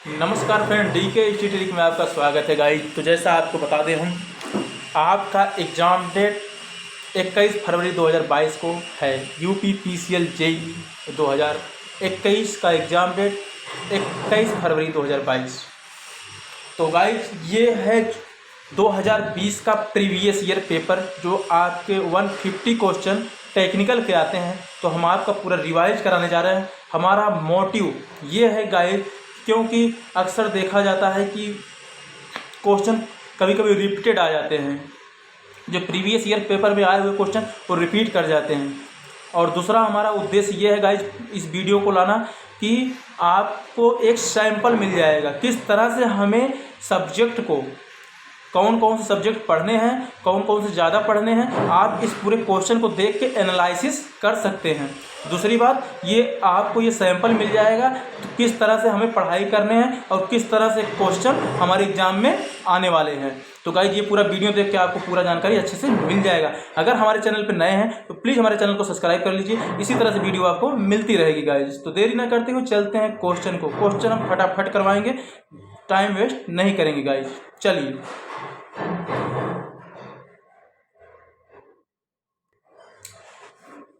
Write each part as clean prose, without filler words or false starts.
नमस्कार friend, D के institute में आपका स्वागत है गाइस। तो जैसा आपको बता दें हम, आपका एग्ज़ाम डेट 21 फरवरी 2022 को है। यूपी पीसीएल जेई 2021 का एग्ज़ाम डेट 21 फरवरी 2022। तो गाइस ये है 2020 का प्रीवियस ईयर पेपर, जो आपके 150 क्वेश्चन टेक्निकल के आते हैं। तो हम आपका पूरा रिवाइज कराने जा रहे हैं। हमारा मोटिव ये है गाइस, क्योंकि अक्सर देखा जाता है कि क्वेश्चन कभी कभी रिपीटेड आ जाते हैं। जो प्रीवियस ईयर पेपर में आए हुए क्वेश्चन वो रिपीट कर जाते हैं। और दूसरा हमारा उद्देश्य ये है गाइज, इस वीडियो को लाना कि आपको एक सैंपल मिल जाएगा किस तरह से हमें सब्जेक्ट को, कौन कौन से सब्जेक्ट पढ़ने हैं, कौन कौन से ज़्यादा पढ़ने हैं, आप इस पूरे क्वेश्चन को देख के एनालिसिस कर सकते हैं। दूसरी बात, ये आपको ये सैंपल मिल जाएगा तो किस तरह से हमें पढ़ाई करने हैं और किस तरह से क्वेश्चन हमारे एग्जाम में आने वाले हैं। तो गाइज ये पूरा वीडियो देख के आपको पूरा जानकारी अच्छे से मिल जाएगा। अगर हमारे चैनल पर नए हैं तो प्लीज़ हमारे चैनल को सब्सक्राइब कर लीजिए। इसी तरह से वीडियो आपको मिलती रहेगी गाइज। तो देरी ना करते हुए चलते हैं क्वेश्चन को। क्वेश्चन हम फटाफट करवाएंगे, टाइम वेस्ट नहीं करेंगे गाइज। चलिए,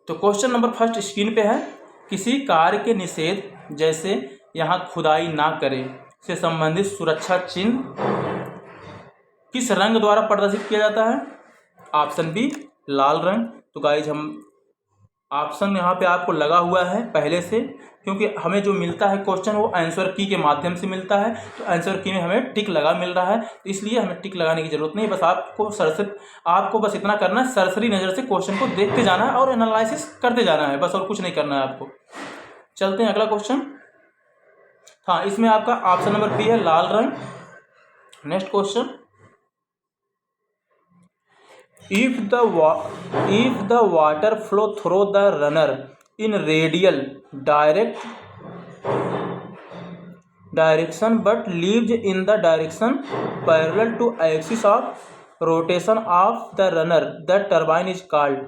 तो क्वेश्चन नंबर फर्स्ट स्क्रीन पे है। किसी कार्य के निषेध, जैसे यहाँ खुदाई ना करें, से संबंधित सुरक्षा चिन्ह किस रंग द्वारा प्रदर्शित किया जाता है? ऑप्शन बी लाल रंग। तो गाइज हम ऑप्शन यहाँ पे आपको लगा हुआ है पहले से, क्योंकि हमें जो मिलता है क्वेश्चन वो आंसर की के माध्यम से मिलता है। तो आंसर की में हमें टिक लगा मिल रहा है, तो इसलिए हमें टिक लगाने की जरूरत नहीं। बस आपको बस इतना करना है, सरसरी नज़र से क्वेश्चन को देखते जाना है और एनालिसिस करते जाना है, बस और कुछ नहीं करना है आपको। चलते हैं अगला क्वेश्चन। हाँ, इसमें आपका ऑप्शन नंबर बी है लाल रंग। Next question, if the water flow through the runner in radial direction but leaves in the direction parallel to axis of rotation of the runner, the turbine is called?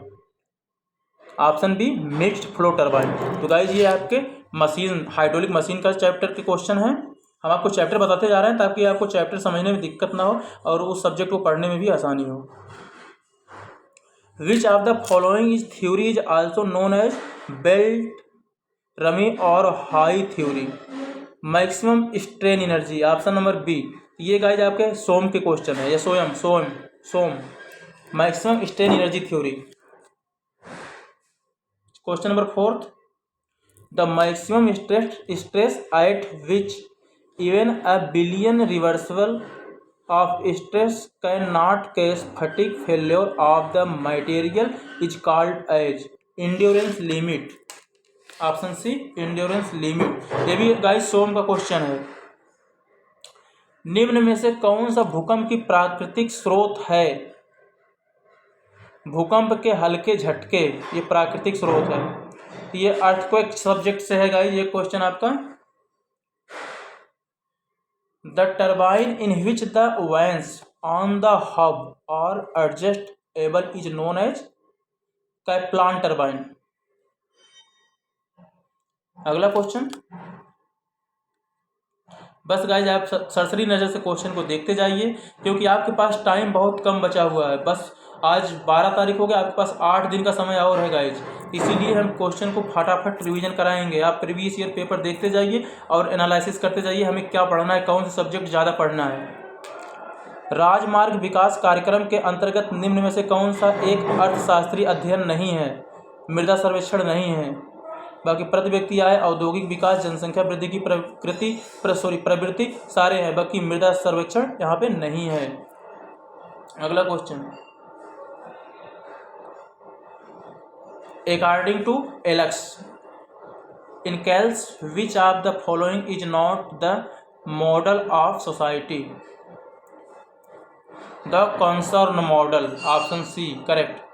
Option be mixed flow turbine. तो guys ये आपके machine, hydraulic machine का chapter के question है। हम आपको chapter बताते जा रहे हैं ताकि आपको चैप्टर समझने में दिक्कत ना हो और उस सब्जेक्ट को पढ़ने में भी आसानी हो। Which of the following is theory is also known as belt रमी और Haigh theory? Maximum strain energy, option number B. ये गाइज आपके सोम के क्वेश्चन है, या SOM maximum strain energy theory. Question number fourth, the maximum stress at which even a billion reversible of stress cannot cause fatigue failure of the material is called as endurance limit। Option C endurance limit। ये भी guys सोम का question है। निम्न में से कौन सा भूकंप की प्राकृतिक स्रोत है? भूकंप के हल्के झटके ये प्राकृतिक स्रोत है। ये अर्थक्वेक सब्जेक्ट से है गाइस ये क्वेश्चन आपका। The turbine in which the vanes on the hub are adjustable is known as Kaplan turbine। अगला क्वेश्चन, बस गाइज आप सरसरी नज़र से क्वेश्चन को देखते जाइए, क्योंकि आपके पास टाइम बहुत कम बचा हुआ है। बस आज 12 तारीख हो गया, आपके पास 8 दिन का समय और है गाइज। इसीलिए हम क्वेश्चन को फटाफट रिवीजन कराएंगे। आप प्रीवियस ईयर पेपर देखते जाइए और एनालिसिस करते जाइए, हमें क्या पढ़ना है, कौन से सब्जेक्ट ज़्यादा पढ़ना है। राजमार्ग विकास कार्यक्रम के अंतर्गत निम्न में से कौन सा एक अर्थशास्त्रीय अध्ययन नहीं है? मृदा सर्वेक्षण नहीं है, बाकी प्रति व्यक्ति आय, औद्योगिक विकास, जनसंख्या वृद्धि की प्रवृत्ति सारे हैं, बाकी मृदा सर्वेक्षण यहाँ पे नहीं है। अगला question, according to Alex Inkeles which of the following is not the model of society? The concern model, option C correct.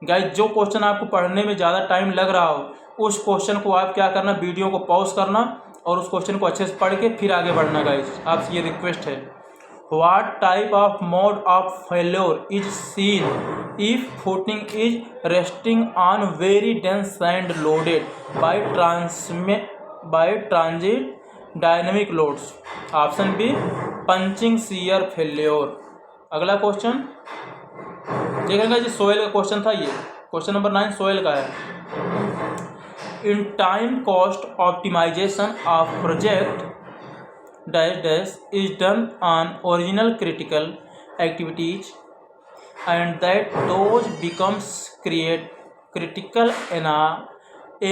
Guys जो क्वेश्चन आपको पढ़ने में ज़्यादा टाइम लग रहा हो उस क्वेश्चन को आप क्या करना, वीडियो को पॉज करना और उस क्वेश्चन को अच्छे से पढ़ के फिर आगे बढ़ना। गाइज आपसे ये रिक्वेस्ट है। What type of mode of failure is seen if footing is resting on very dense sand loaded by transit dynamic loads? Option B, punching shear failure. अगला क्वेश्चन देखेंगे जी, सोयल का क्वेश्चन था ये, question number 9 soil का है. In time cost optimization of project dash dash is done on original critical activities and that those becomes critical in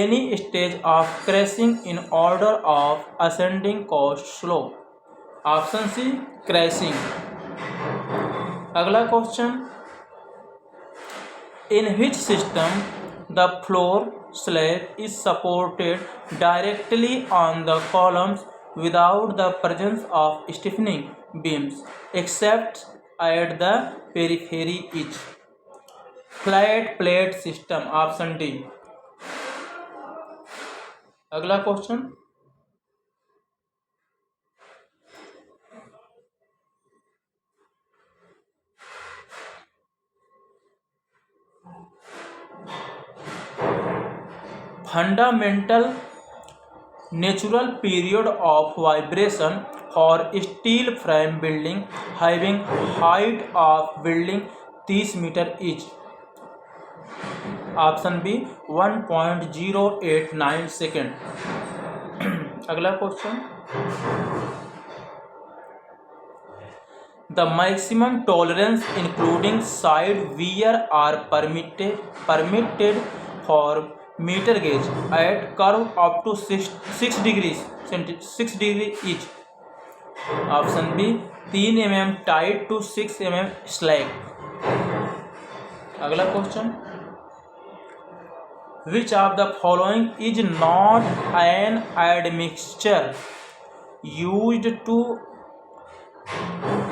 any stage of crashing in order of ascending cost slope. Option C, crashing. अगला question, in which system the floor slab is supported directly on the columns without the presence of stiffening beams except at the periphery is? Flat plate system. Option D. अगला question, fundamental natural period of vibration for steel frame building having height of building 30 meter is? Option B, 1.089 second. अगला question, the maximum tolerance including side wear are permitted for meter gauge at curve up to 6 degrees each. Option B, 3 mm tight to 6 mm slack. अगला question, which of the following is not an admixture used to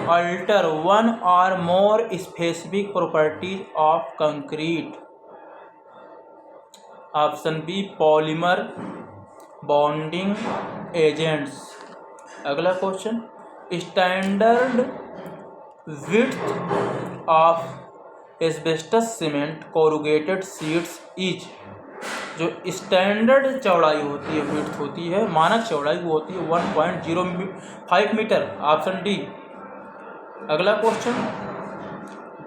alter one or more specific properties of concrete? Option B, polymer bonding agents. अगला question, standard width of asbestos cement corrugated sheets is. जो standard चौड़ाई होती है, width होती है, मानक चौड़ाई वो होती है 1.05 मीटर. Option D. अगला question,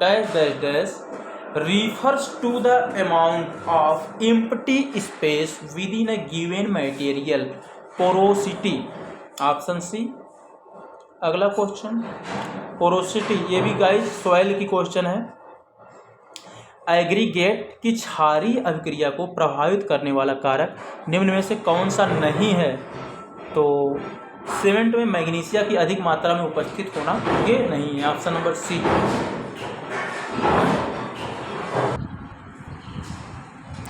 dash dash dash refers to the amount of empty space within a given material porosity. Option C. अगला क्वेश्चन, पोरोसिटी, ये भी गाइस सॉइल की क्वेश्चन है. एग्रीगेट की क्षारीय अभिक्रिया को प्रभावित करने वाला कारक निम्न में से कौन सा नहीं है? तो सीमेंट में मैग्नीशिया की अधिक मात्रा में उपस्थित होना ये नहीं है. Option number C.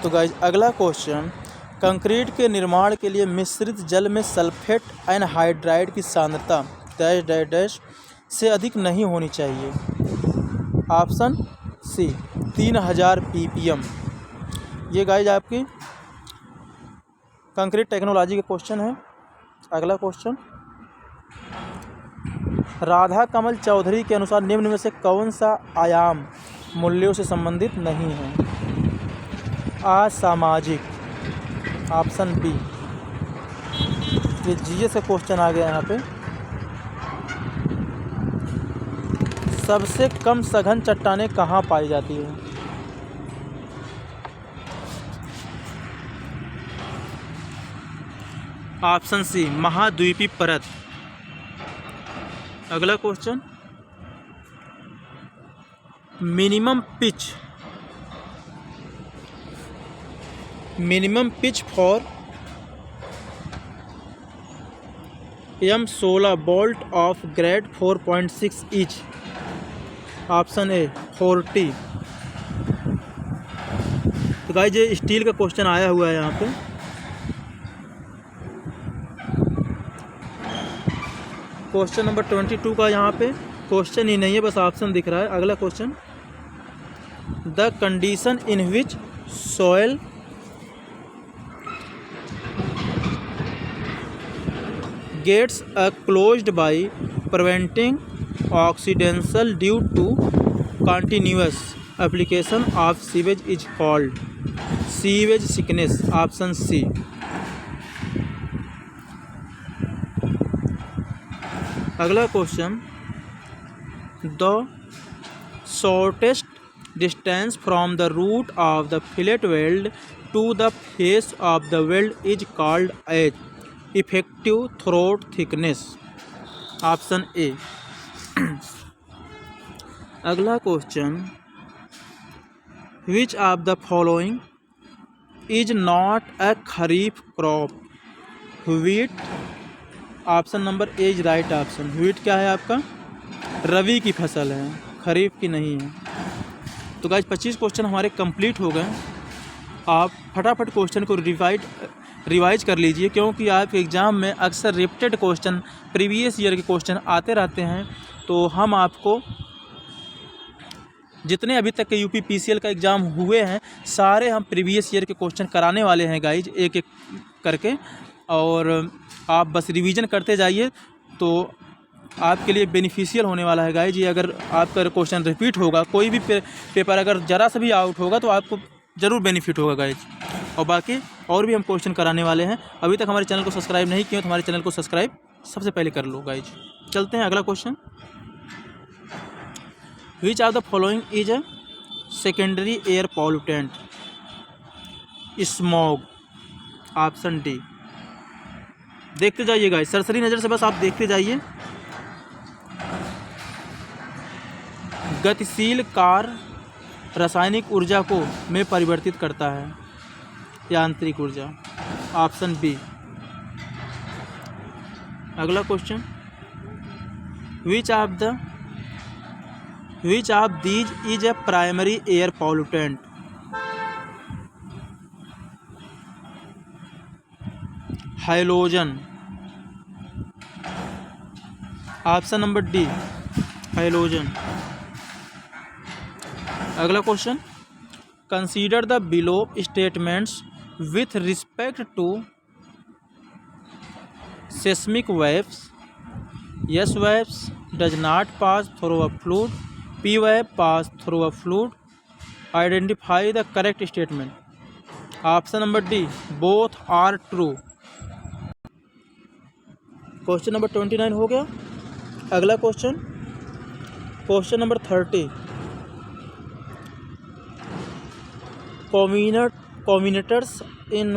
तो गाइज अगला क्वेश्चन, कंक्रीट के निर्माण के लिए मिश्रित जल में सल्फेट एनहाइड्राइड की सांद्रता डैश डैश डैश से अधिक नहीं होनी चाहिए. Option C, 3000 ppm. ये गाइज आपकी कंक्रीट टेक्नोलॉजी का क्वेश्चन है. अगला क्वेश्चन, राधा कमल चौधरी के अनुसार निम्न में से कौन सा आयाम मूल्यों से संबंधित नहीं है? असामाजिक. Option B. ये जीएस का क्वेश्चन आ गया यहाँ पे. सबसे कम सघन चट्टानें कहाँ पाई जाती है? ऑप्शन सी, महाद्वीपीय परत. अगला question, minimum pitch for M16 bolt of grade 4.6 inch. Option A, 40. तो गाइस ये स्टील का क्वेश्चन आया हुआ है यहाँ पे. क्वेश्चन नंबर 22 का यहाँ पे क्वेश्चन ही नहीं है, बस ऑप्शन दिख रहा है. अगला question, the condition in which soil gets closed by preventing oxidation due to continuous application of sewage is called sewage sickness. Option C. अगला question, the shortest distance from the root of the fillet weld to the face of the weld is called as effective throat thickness. Option A. अगला question, which of the following is not a kharif crop? wheat. Option number A is right option. Wheat क्या है आपका? रवि की फसल है, खरीफ की नहीं है। तो गाइस 25 क्वेश्चन हमारे कंप्लीट हो गए। आप फटाफट क्वेश्चन को रिवाइज कर लीजिए, क्योंकि आपके एग्ज़ाम में अक्सर रिपीटेड क्वेश्चन, प्रीवियस ईयर के क्वेश्चन आते रहते हैं। तो हम आपको जितने अभी तक के यूपी पीसीएल का एग्ज़ाम हुए हैं सारे हम प्रीवियस ईयर के क्वेश्चन कराने वाले हैं गाइज, एक एक करके। और आप बस रिवीजन करते जाइए तो आपके लिए बेनिफिशियल होने वाला है गाइज। ये अगर आपका क्वेश्चन रिपीट होगा, कोई भी पेपर अगर ज़रा सा भी आउट होगा तो आपको ज़रूर बेनिफिट होगा गाइज। और बाकी और भी हम क्वेश्चन कराने वाले हैं। अभी तक हमारे चैनल को सब्सक्राइब नहीं किया तो हमारे चैनल को सब्सक्राइब सबसे पहले कर लो गाइज। चलते हैं अगला question. Which are the following is a secondary air pollutant? Smog. Option D. देखते जाइए गाइस, सरसरी नज़र से बस आप देखते जाइए। गतिशील कार रासायनिक ऊर्जा को में परिवर्तित करता है, यांत्रिक ऊर्जा। Option B. अगला question, which of these is a primary air pollutant? Halogen. Option number D, halogen. अगला question, consider the below statements with respect to seismic waves. S waves does not pass through a fluid, P wave pass through a fluid. Identify the correct statement. Option number D, both are true. Question number 29 हो गया। अगला question, question number 30। Comminutors in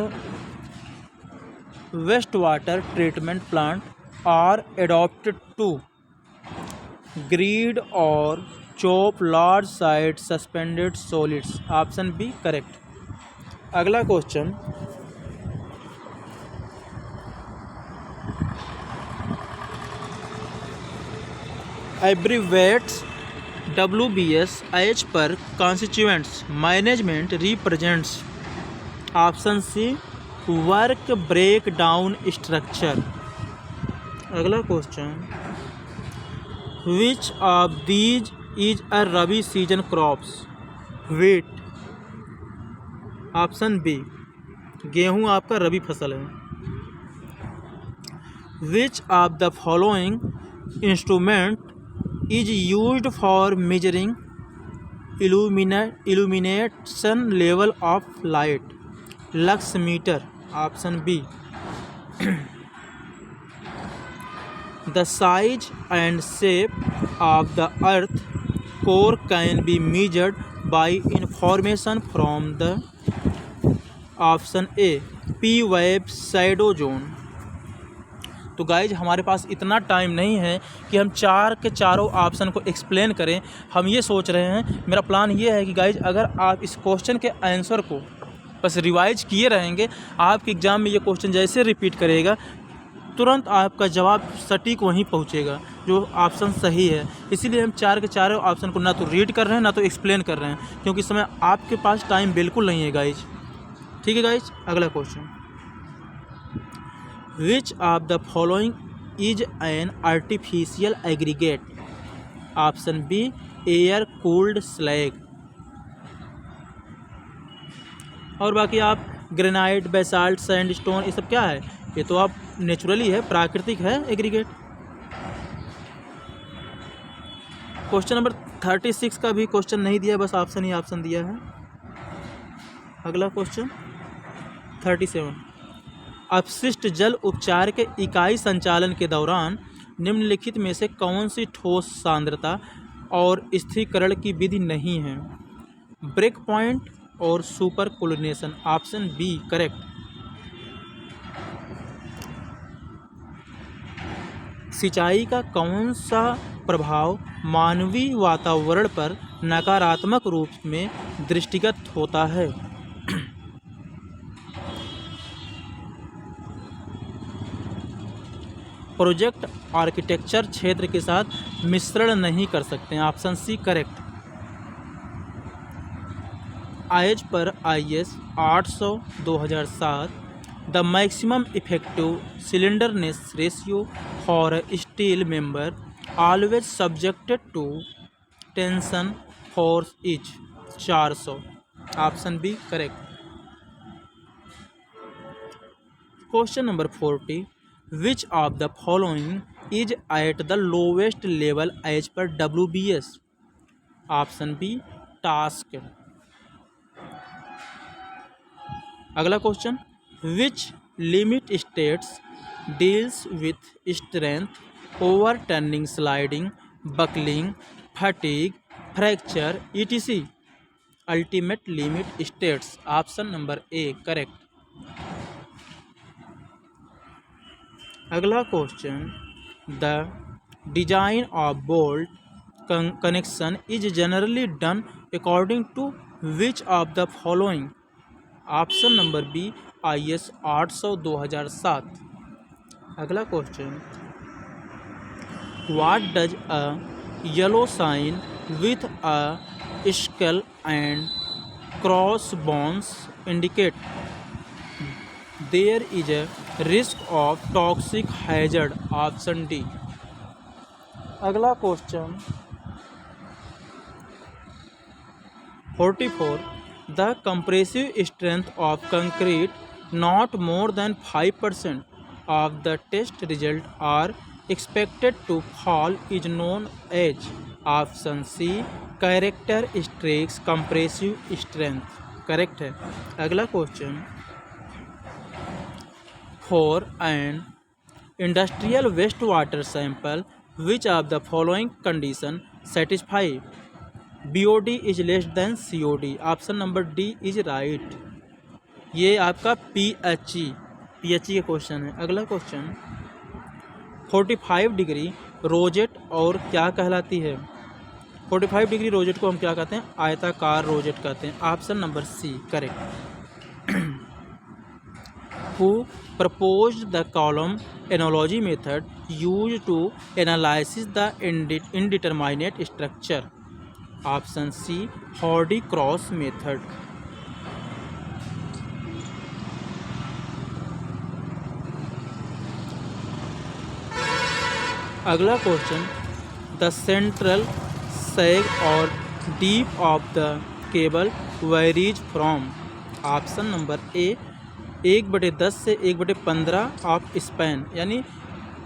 waste water treatment plant are adopted to grind और chop large sized suspended solids. Option B correct. अगला question, abbreviates WBS एच पर constituents management represents. Option C, work breakdown structure. अगला question, which of these is a rabi season crops? Wheat. Option B, गेहूं आपका रबी फसल है। Which of the following instrument is used for measuring illumination level of light? lux meter। option B। the size and shape of the earth core can be measured by information from the option A, P wave shadow zone। तो guys हमारे पास इतना time नहीं है कि हम चार के चारों ऑप्शन को एक्सप्लेन करें। हम ये सोच रहे हैं, मेरा प्लान ये है कि गाइज अगर आप इस क्वेश्चन के आंसर को बस रिवाइज किए रहेंगे, आपके एग्ज़ाम में ये क्वेश्चन जैसे रिपीट करेगा तुरंत आपका जवाब सटीक वहीं पहुंचेगा जो ऑप्शन सही है। इसीलिए हम चार के चारों ऑप्शन को ना तो रीड कर रहे हैं ना तो एक्सप्लेन कर रहे हैं, क्योंकि इस समय आपके पास टाइम बिल्कुल नहीं है गाइज। ठीक है गाइज। अगला question, Which of the following is an artificial aggregate? Option B, air cooled slag। और बाकी आप ग्रेनाइट, बेसाल्ट, सैंडस्टोन, ये सब क्या है? ये तो आप नेचुरली है, प्राकृतिक है एग्रीगेट। क्वेश्चन नंबर 36 का भी क्वेश्चन नहीं दिया, बस ऑप्शन ही ऑप्शन दिया है। अगला क्वेश्चन 37, अपशिष्ट जल उपचार के इकाई संचालन के दौरान निम्नलिखित में से कौन सी ठोस सांद्रता और स्थिरीकरण की विधि नहीं है? ब्रेक पॉइंट और super chlorination. Option B correct. सिंचाई का कौन सा प्रभाव मानवीय वातावरण पर नकारात्मक रूप में दृष्टिगत होता है? प्रोजेक्ट आर्किटेक्चर क्षेत्र के साथ मिश्रण नहीं कर सकते हैं। Option C correct. एज पर IS 800/2007 the maximum effective slenderness ratio for a steel member always subjected to tension force is 400। Option B correct. Question number 40, which of the following is at the lowest level as per WBS? Option B task. अगला question, which limit states deals with strength overturning sliding buckling fatigue fracture etc? Ultimate limit states. Option number A correct. अगला question, the design of bolt connection is generally done according to which of the following? Option number B IS 800/2007। अगला question, what does a yellow sign with a skull and crossbones indicate? There is a risk of toxic hazard। Option D. अगला question 44, the compressive strength of concrete not more than 5% of the test result are expected to fall is known as? Option C characteristics compressive strength. Correct है। अगला question, for an industrial wastewater sample, which of the following condition satisfy? BOD is less than COD। Option number D is right. ये आपका PHE का question है। अगला question 45 degree rosette और क्या कहलाती है? 45 डिग्री रोजेट को हम क्या कहते हैं? आयताकार रोजेट कहते हैं। Option number C correct. Who proposed the column analogy method used to analyze the indeterminate structure? Option C Hardy-Cross method। अगला question, the central sag or deep of the cable varies from? Option number ए 1/10 से 1/15 of span, यानी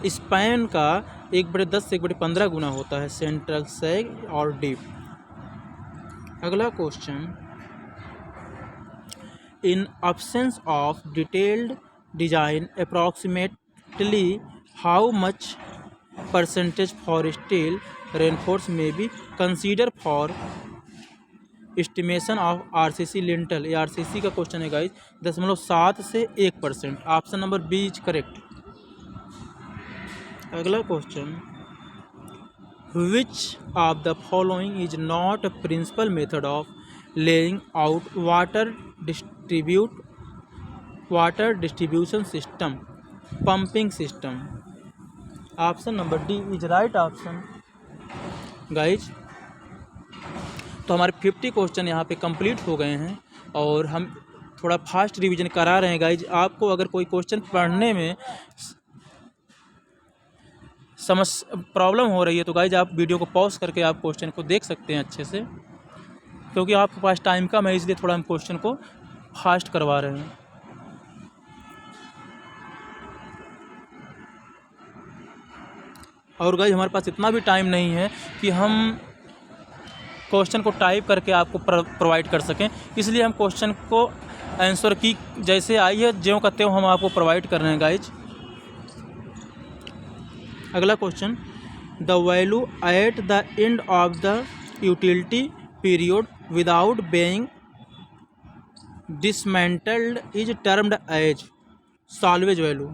span का 1/10 से 1/15 गुना होता है central सैग और deep. अगला question, in absence of detailed design approximately how much percentage for steel reinforce may be consider for estimation of RCC lintel? ये RCC का क्वेश्चन है गाइज। 0.7 से 1%। Option number B is correct. अगला question, which of the following is not a principle method of laying out water distribution system pumping system? Option number D is right option. Guys तो हमारे 50 question यहाँ पे complete हो गए हैं और हम थोड़ा फास्ट रिवीजन करा रहे हैं गाइज। आपको अगर कोई क्वेश्चन पढ़ने में प्रॉब्लम हो रही है तो गाइज आप वीडियो को पॉज करके आप क्वेश्चन को देख सकते हैं अच्छे से, क्योंकि आपके पास टाइम कम है, इसलिए थोड़ा हम क्वेश्चन को फास्ट करवा रहे हैं। और गाइज हमारे पास इतना भी टाइम नहीं है कि हम क्वेश्चन को टाइप करके आपको प्रोवाइड कर सकें, इसलिए हम क्वेश्चन को आंसर की जैसे आई है ज्यों कहते हो हम आपको प्रोवाइड कर रहे हैं गाइज। अगला question, the value at the end of the utility period without being dismantled is termed as salvage value.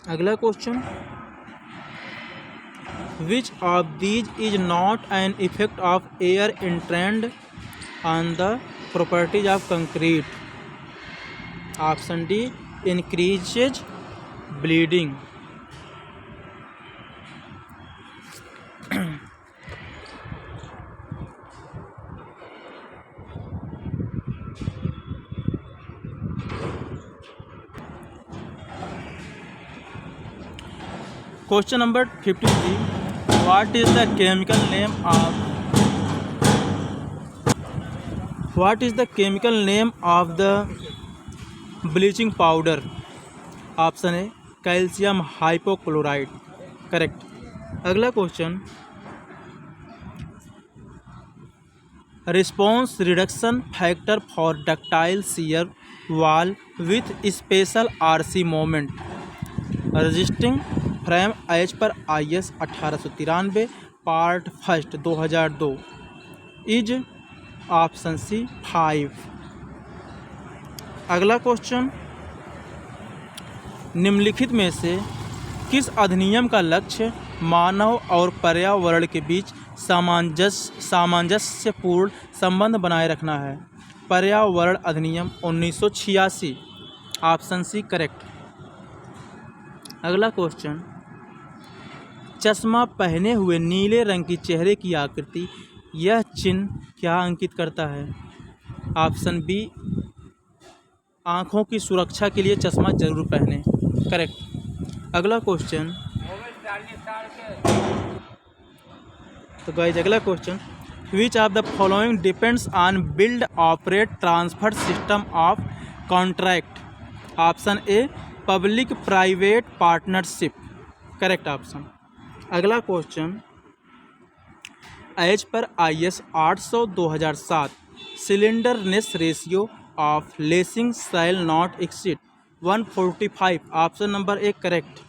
अगला question, which of these is not an effect of air entrained on the properties of concrete. Option D, increases bleeding. Question number 53, what is the chemical name of the bleaching powder. Option A, calcium hypochloride. Correct. अगला question, response reduction factor for ductile shear wall with special RC moment resisting frame as पर IS 1893 part first 2002 is option C 5। अगला question, निम्नलिखित में से किस अधिनियम का लक्ष्य मानव और पर्यावरण के बीच सामंजस्यपूर्ण संबंध बनाए रखना है। पर्यावरण अधिनियम 1986। Option C correct. अगला क्वेश्चन, चश्मा पहने हुए नीले रंग की चेहरे की आकृति यह चिन्ह क्या अंकित करता है। ऑप्शन बी, आँखों की सुरक्षा के लिए चश्मा जरूर पहने। करेक्ट। अगला क्वेश्चन, तो गाइस अगला question, which of the following depends on build operate transfer system of contract. Option A, public private partnership. Correct option. अगला क्वेश्चन, एज पर IS 800 2007 slenderness ratio of lacing shall not exceed 145। Option number A correct.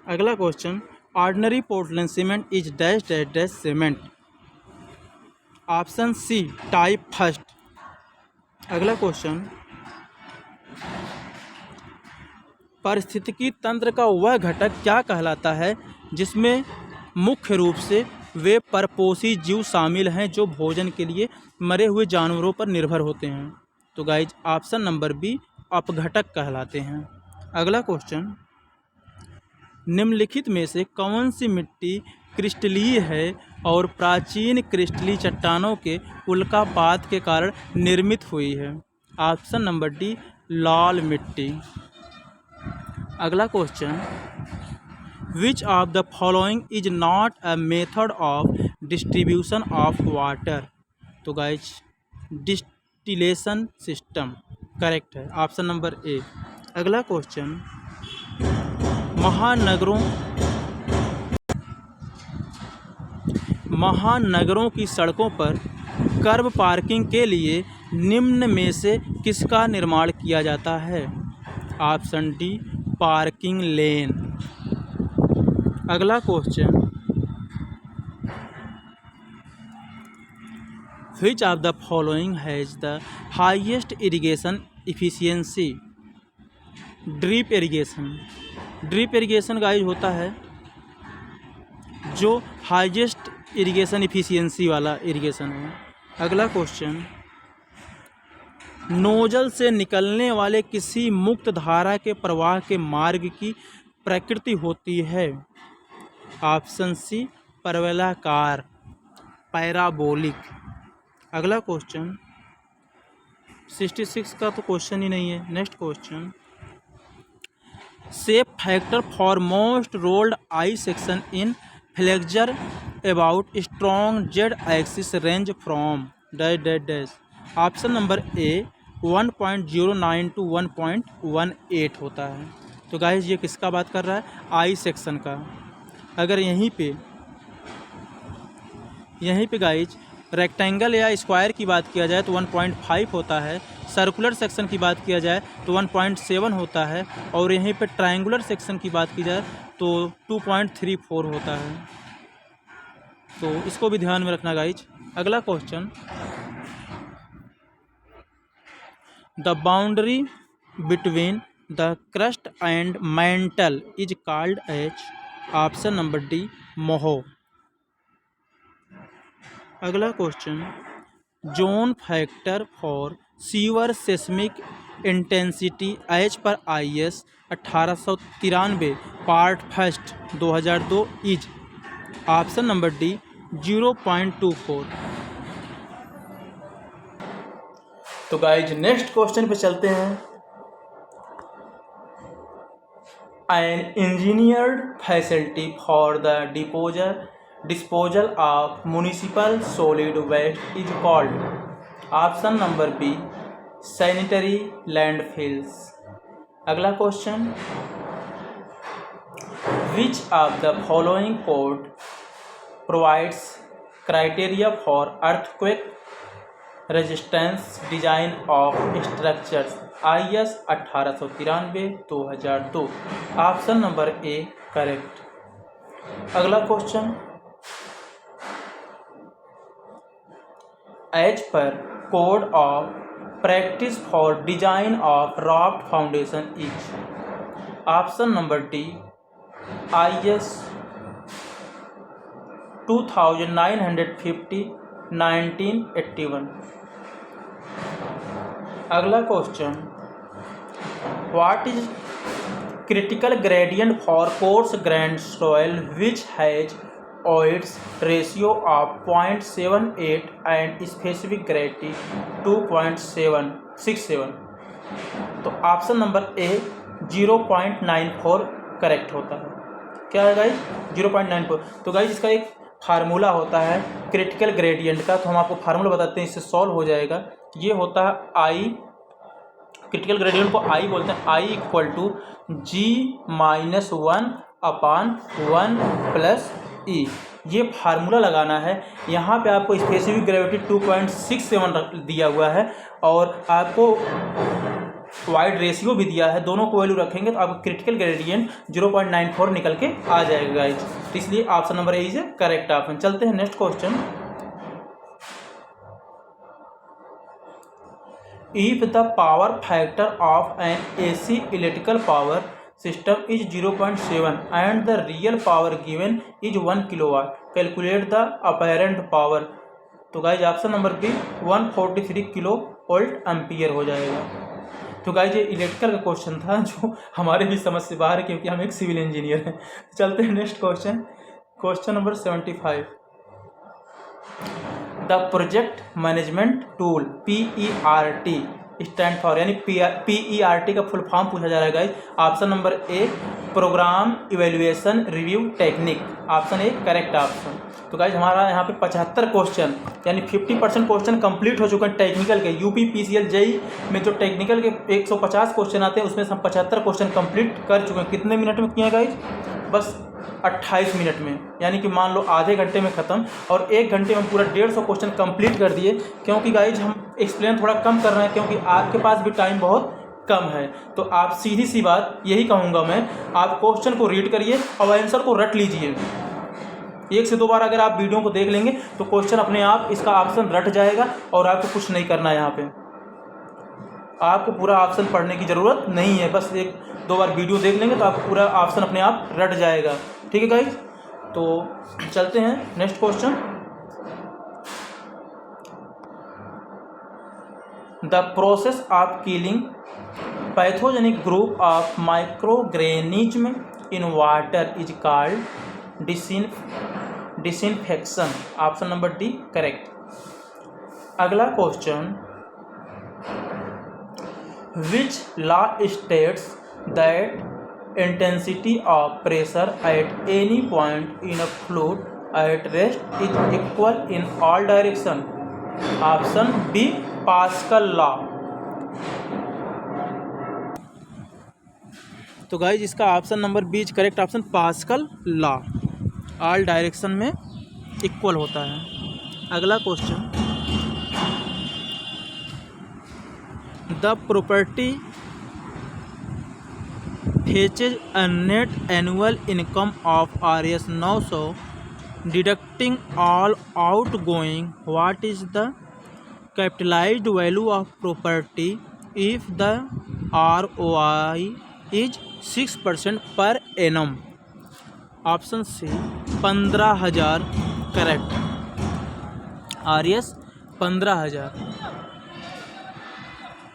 अगला question, ordinary Portland cement is dash dash dash cement. Option C, type first. अगला question, पारिस्थितिकी तंत्र का वह घटक क्या कहलाता है जिसमें मुख्य रूप से वे परपोषी जीव शामिल हैं जो भोजन के लिए मरे हुए जानवरों पर निर्भर होते हैं। तो गाइज ऑप्शन नंबर बी, अपघटक कहलाते हैं। अगला क्वेश्चन, निम्नलिखित में से कौन सी मिट्टी क्रिस्टलीय है और प्राचीन क्रिस्टलीय चट्टानों के उल्कापात के कारण निर्मित हुई है। ऑप्शन नंबर डी, लाल मिट्टी। अगला question, which of the following is not a method of distribution of water. तो गाइज डिस्टिलेशन सिस्टम। करेक्ट है, ऑप्शन नंबर ए। अगला क्वेश्चन, महानगरों की सड़कों पर कर्ब पार्किंग के लिए निम्न में से किसका निर्माण किया जाता है। ऑप्शन डी, पार्किंग लेन। अगला question, which of the following has the highest irrigation efficiency. Drip irrigation. Drip irrigation guys होता है जो हाईएस्ट इरिगेशन इफिशियंसी वाला इरिगेशन है। अगला क्वेश्चन, नोजल से निकलने वाले किसी मुक्त धारा के प्रवाह के मार्ग की प्रकृति होती है। ऑप्शन सी, परवलयाकार, पैराबोलिक। अगला क्वेश्चन 66 का तो क्वेश्चन ही नहीं है। Next question, shape factor for most rolled I section in flexure about strong Z axis range from dash dash dash. Option number A 1.09 to 1.18 होता है। तो गाइज ये किसका बात कर रहा है? आई सेक्शन का। अगर यहीं पे गाइज रेक्टेंगल या स्क्वायर की बात किया जाए तो 1.5 होता है, सर्कुलर सेक्शन की बात किया जाए तो 1.7 होता है, और यहीं पे ट्रायंगुलर सेक्शन की बात की जाए तो 2.34 होता है। तो इसको भी ध्यान में रखना गाइज। अगला question, the boundary between the crust and mantle is called as, option number D, Moho. अगला question, zone factor for severe seismic intensity as पर IS 1893 part first 2002 is, option number D, 0.24। तो guys next question पे चलते हैं। An engineered facility for the disposal of municipal solid waste is called, option number B, sanitary landfills. अगला question, which of the following code provides criteria for earthquake resistance design of structures, IS 1893 2002, option number A correct. अगला question, as per code of practice for design of raft foundation is, option number D, IS 2950 1981। अगला question, what is critical gradient for coarse grained soil which has OIDS ratio of 0.78 and specific gravity 2.767। तो option number ए 0.94 correct होता है। क्या है guys? 0.94। तो guys इसका एक formula होता है क्रिटिकल ग्रेडियंट का, तो हम आपको फार्मूला बताते हैं, इससे सॉल्व हो जाएगा। ये होता है आई, क्रिटिकल ग्रेडियंट को आई बोलते हैं, I equal to G-1/1 plus E। ये फार्मूला लगाना है। यहाँ पे आपको स्पेसिफिक ग्रेविटी 2.67 दिया हुआ है और आपको वाइड रेशियो भी दिया है। दोनों को वैल्यू रखेंगे तो आपको क्रिटिकल ग्रेडियंट 0.94 निकल के आ जाएगा गाइज। तो इसलिए option number A is correct option. चलते हैं next question. If the power factor of an AC electrical power system is 0.7 and the real power given is 1 kilowatt, calculate the apparent power। तो guys option number B 143 kilo volt ampere हो जाएगा। तो guys ये electrical का question था जो हमारे भी समझ से बाहर है क्योंकि हम एक सिविल इंजीनियर हैं। चलते हैं next question, question number 75। The project management tool PERT stand for, यानी PERT का फुल फॉर्म पूछा जा रहा है guys. Option number A program evaluation review technique, option A correct option. तो गाइज हमारा यहाँ पे 75 क्वेश्चन यानी 50% क्वेश्चन कंप्लीट हो चुके हैं टेक्निकल के। UP PCL JEE में जो टेक्निकल के 150 क्वेश्चन आते हैं उसमें से हम 75 क्वेश्चन कंप्लीट कर चुके हैं। कितने मिनट में किए गाइज? बस 28 मिनट में, यानी कि मान लो आधे घंटे में ख़त्म, और 1 घंटे में पूरा 150 क्वेश्चन कंप्लीट कर दिए। क्योंकि गाइज हम एक्सप्लेन थोड़ा कम कर रहे हैं क्योंकि आपके पास भी टाइम बहुत कम है। तो आप सीधी सी बात यही कहूँगा मैं, आप क्वेश्चन को रीड करिए और आंसर को रट लीजिए। 1 से 2 बार अगर आप वीडियो को देख लेंगे तो क्वेश्चन अपने आप इसका ऑप्शन रट जाएगा और आपको कुछ नहीं करना है। यहाँ पे आपको पूरा ऑप्शन पढ़ने की ज़रूरत नहीं है, बस 1-2 बार वीडियो देख लेंगे तो आपको पूरा ऑप्शन अपने आप रट जाएगा। ठीक है गाइज, तो चलते हैं next question. The process of killing pathogenic group of microorganism in water is called disinfection, option number D correct. अगला question, which law states that intensity of pressure at any point in a fluid at rest is equal in all direction, option B Pascal law। तो guys इसका option number B is correct option, Pascal law. All direction में equal होता है। अगला question, the property fetches a net annual income of Rs 900 deducting all outgoing. What is the capitalised value of property if the ROI is 6% per annum? Option C 15,000 correct. Rs 15,000।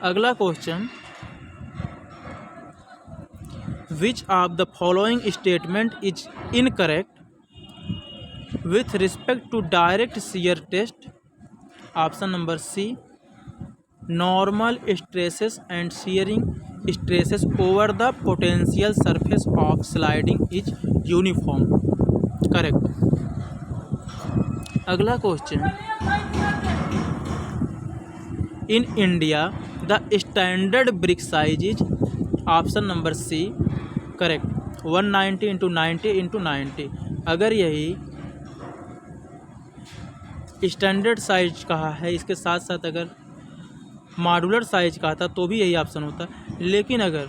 अगला question, which of the following statement is incorrect with respect to direct shear test? Option number C, normal stresses and shearing stresses over the potential surface of sliding is uniform, correct. अगला question, in India the standard brick size is? Option number C, correct, 190 × 90 × 90। अगर यही standard size कहा है, इसके साथ साथ अगर modular size कहा था तो भी यही ऑप्शन होता, लेकिन अगर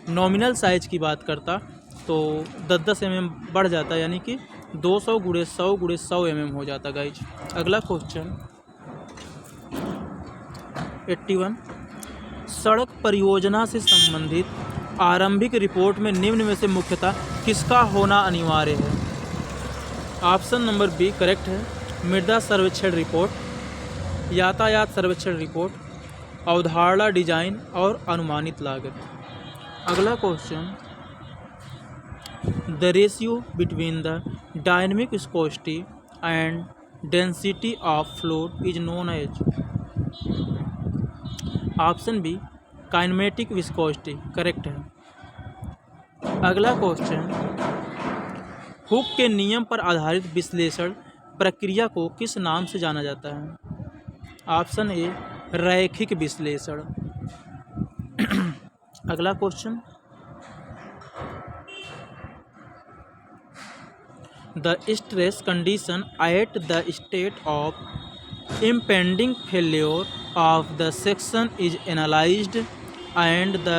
नॉमिनल साइज की बात करता तो 10-10 mm बढ़ जाता, यानी कि 200 × 100 × 100 mm हो जाता गाइज। अगला क्वेश्चन 81, सड़क परियोजना से संबंधित आरंभिक रिपोर्ट में निम्न में से मुख्यतः किसका होना अनिवार्य है? ऑप्शन नंबर बी करेक्ट है, मृदा सर्वेक्षण रिपोर्ट, यातायात सर्वेक्षण रिपोर्ट, अवधारणा डिजाइन और अनुमानित लागत। अगला question, the ratio between the dynamic viscosity and density of fluid is known as? Option B kinematic viscosity, correct है। अगला क्वेश्चन, हुक के नियम पर आधारित विश्लेषण प्रक्रिया को किस नाम से जाना जाता है? ऑप्शन ए रैखिक विश्लेषण। अगला question, the stress condition at the state of impending failure of the section is analyzed and the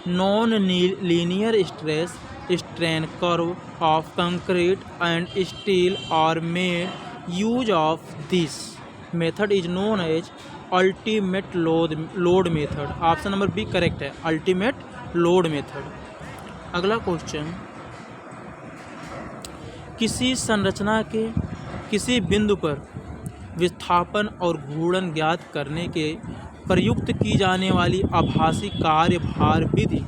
non-linear stress strain curve of concrete and steel are made use of this method is known as ultimate load method। Option number B correct है, ultimate load method. अगला question, किसी संरचना के किसी बिंदु पर विस्थापन और घूर्णन ज्ञात करने के प्रयुक्त की जाने वाली आभासी कार्य भार विधि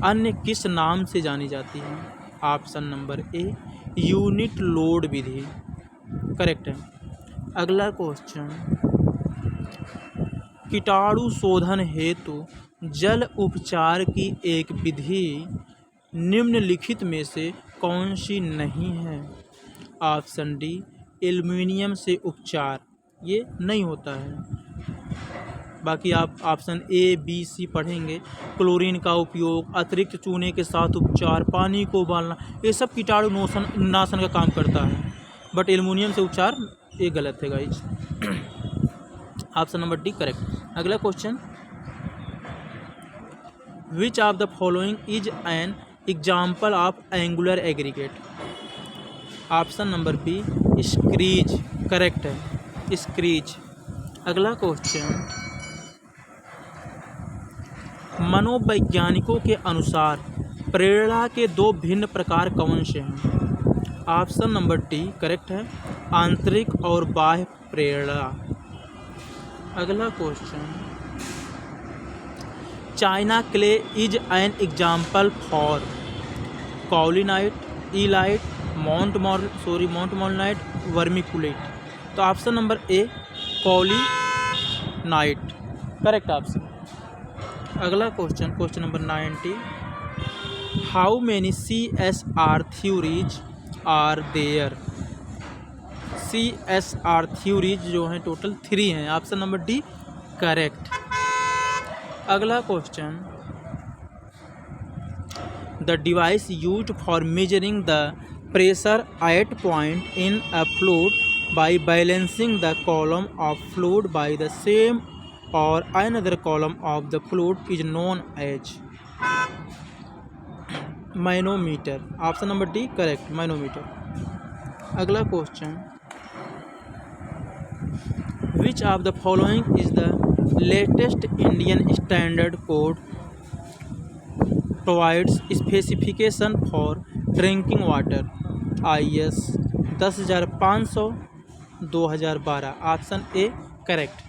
अन्य किस नाम से जानी जाती है? Option number a unit load Vidhi, correct है। अगला क्वेश्चन, कीटाणु शोधन हेतु जल उपचार की एक विधि निम्नलिखित में से कौन सी नहीं है? ऑप्शन डी एल्युमिनियम से उपचार, ये नहीं होता है। बाकी आप ऑप्शन ए बी सी पढ़ेंगे। क्लोरीन का उपयोग, अतिरिक्त चूने के साथ उपचार, पानी को उबालना, ये सब कीटाणु नाशन का काम करता है, बट एल्युमिनियम से उपचार ये गलत है guys. Option number D correct. अगला question, which of the following is an example of angular aggregate? Option number B screes, correct है, स्क्रीज। अगला क्वेश्चन, मनोवैज्ञानिकों के अनुसार प्रेरणा के दो भिन्न प्रकार कौन से हैं? ऑप्शन नंबर डी करेक्ट है, आंतरिक और बाह्य प्रेरणा। अगला question, China clay is an example for kaolinite, illite, montmorillonite, vermiculite. तो option number A kaolinite, correct option. अगला question, question number 90, how many CSR theories are there? CSR theories जो हैं टोटल 3 हैं। Option number D correct. अगला question, the device used for measuring the pressure at point in a fluid by balancing the column of fluid by the same or another column of the fluid is known as manometer। Option number D correct, manometer. अगला question, which of the following is the latest Indian standard code provides specification for drinking water? IS 10,500 2012। Option A correct.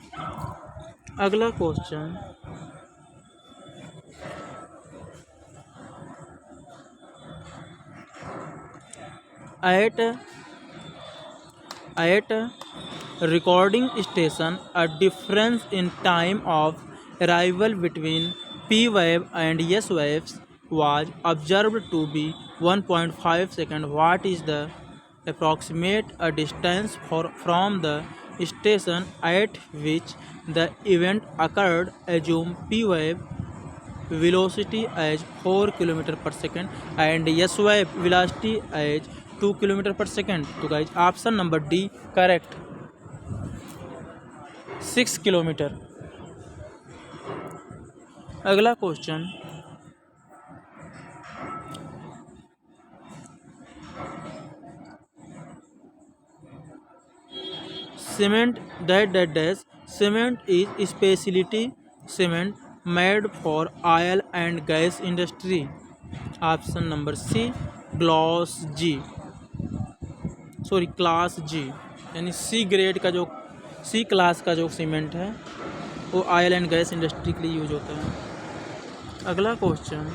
अगला question, at recording station a difference in time of arrival between P wave and S waves was observed to be 1.5 seconds. What is the approximate distance from the station at which the event occurred? Assume P wave velocity as 4 km per second and S wave velocity as 2 km per second। तो guys option number D correct, 6 kilometre. अगला question, cement dash cement is speciality cement made for oil and gas industry? Option number C class G, यानी C grade का जो सी class का जो cement है वो oil and gas industry के लिए यूज होता है। अगला question,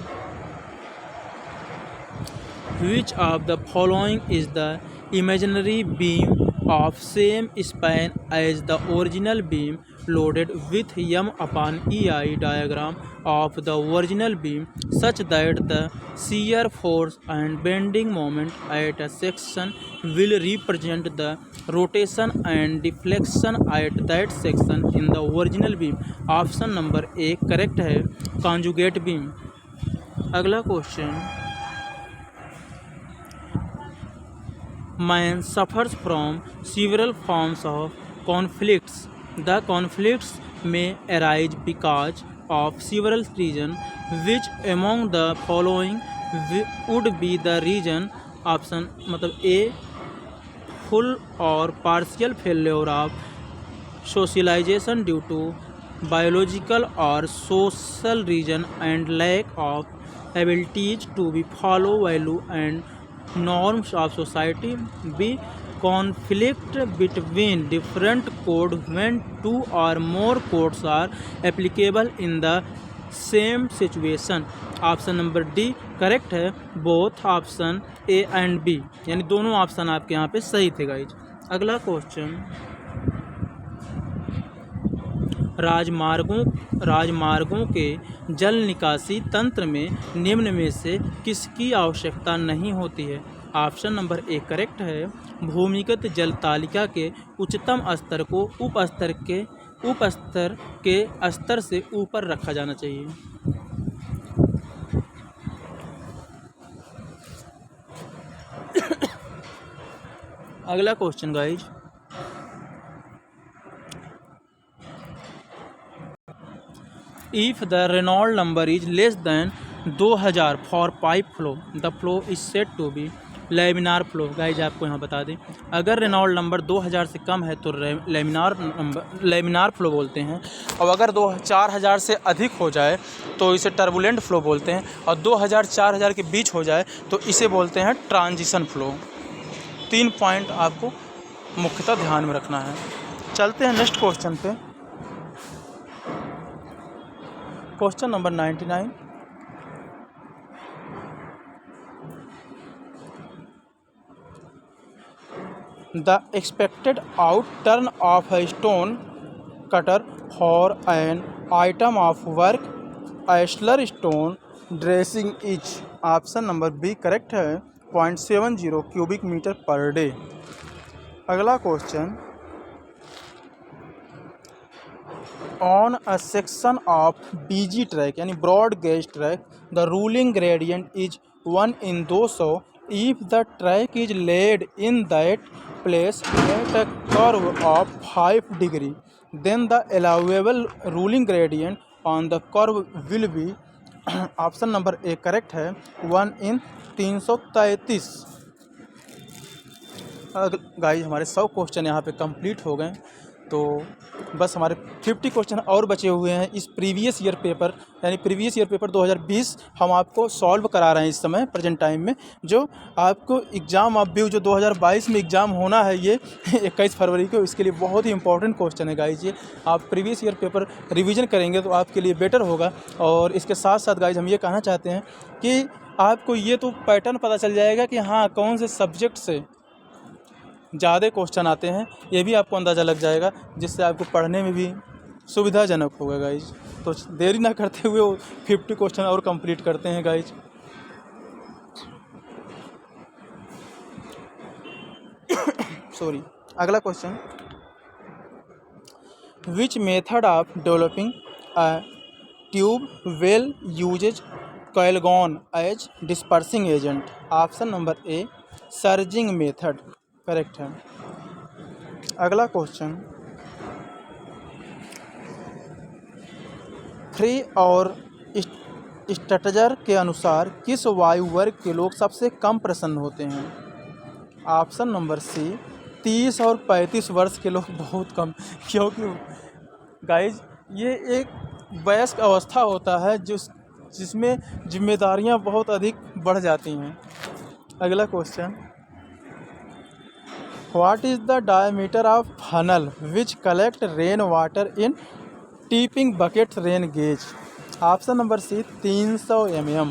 which of the following is the imaginary beam of same span as the original beam loaded with M/EI diagram of the original beam such that the shear force and bending moment at a section will represent the rotation and deflection at that section in the original beam? Option number A correct है, conjugate beam. अगला question, man suffers from several forms of conflicts. The conflicts may arise because of several reasons. Which among the following would be the reason? Option मतलब a full और partial failure of socialization due to biological or social reason and lack of abilities to be follow value and norms of society. B conflict between different code when two or more codes are applicable in the same situation। Option number D correct है, both option A and B, यानी दोनों option आपके यहाँ पे सही थे guys. अगला question, राजमार्गों के जल निकासी तंत्र में निम्न में से किसकी आवश्यकता नहीं होती है? ऑप्शन नंबर ए करेक्ट है, भूमिगत जल तालिका के उच्चतम स्तर को उप स्तर के स्तर से ऊपर रखा जाना चाहिए। अगला question guys, if the Reynolds number is less than 2000 for pipe flow, the flow is said to be laminar flow. Guys आपको यहाँ बता दें, अगर रेनॉल्ड नंबर 2000 से कम है तो लैमिनार फ्लो बोलते हैं, और अगर 4000 से अधिक हो जाए तो इसे टर्बुलेंट फ्लो बोलते हैं, और 2000-4000 के बीच हो जाए तो इसे बोलते हैं ट्रांजिशन फ्लो। 3 पॉइंट आपको मुख्यतः ध्यान में रखना है। चलते हैं नेक्स्ट क्वेश्चन पे। Question number 99, the expected out turn of a stone cutter for an item of work Ashlar stone dressing is? Option number B correct है, 0.70 क्यूबिक मीटर पर डे। अगला question, on a section of BG track यानी broad gauge track the ruling gradient is 1/200 if the track is laid in that place at a curve of 5 degree then the allowable ruling gradient on the curve will be. Option number A correct है 1/333। Guys हमारे 100 question यहाँ पे complete हो गए, तो बस हमारे 50 question और बचे हुए हैं इस प्रीवियस ईयर पेपर यानी प्रीवियस ईयर पेपर 2020 हम आपको सॉल्व करा रहे हैं इस समय प्रेजेंट टाइम में। जो आपको एग्ज़ाम अब भी जो 2022 में एग्ज़ाम होना है ये 21 फरवरी को, इसके लिए बहुत ही इंपॉर्टेंट क्वेश्चन है गाइज। ये आप प्रीवियस ईयर पेपर रिविज़न करेंगे तो आपके लिए बेटर होगा। और इसके साथ साथ गाइज हम ये कहना चाहते हैं कि आपको ये तो पैटर्न पता चल जाएगा कि हाँ कौन से सब्जेक्ट से ज़्यादा क्वेश्चन आते हैं, ये भी आपको अंदाज़ा लग जाएगा, जिससे आपको पढ़ने में भी सुविधाजनक होगा गाइज। तो देरी ना करते हुए वो 50 क्वेश्चन और कंप्लीट करते हैं गाइज। सॉरी। अगला question, which method of developing a tube well uses Calgon as dispersing agent. Option number A surging method correct है। अगला क्वेश्चन, फ्री और स्ट्रटजर के अनुसार किस वायु वर्ग के लोग सबसे कम प्रसन्न होते हैं। ऑप्शन नंबर सी 30 और 35 वर्ष के लोग बहुत कम, क्योंकि गाइज ये एक वयस्क अवस्था होता है जिसमें जिम्मेदारियां बहुत अधिक बढ़ जाती हैं। अगला question, what is the diameter of funnel which collect rain water in tipping bucket rain gauge. Option number C 300 mm।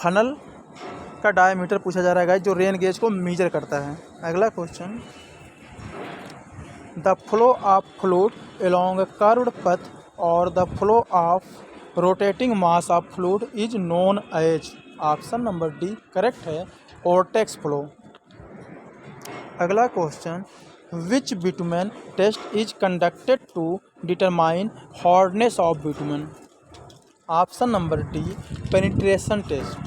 Funnel का डायमीटर पूछा जा रहा है जो रेन गेज को मीजर करता है। अगला question, the flow of fluid along a curved path और the flow of rotating mass of fluid is known as. Option number D correct है वोर्टेक्स फ्लो। अगला question, which bitumen test is conducted to determine hardness of bitumen. Option number D penetration test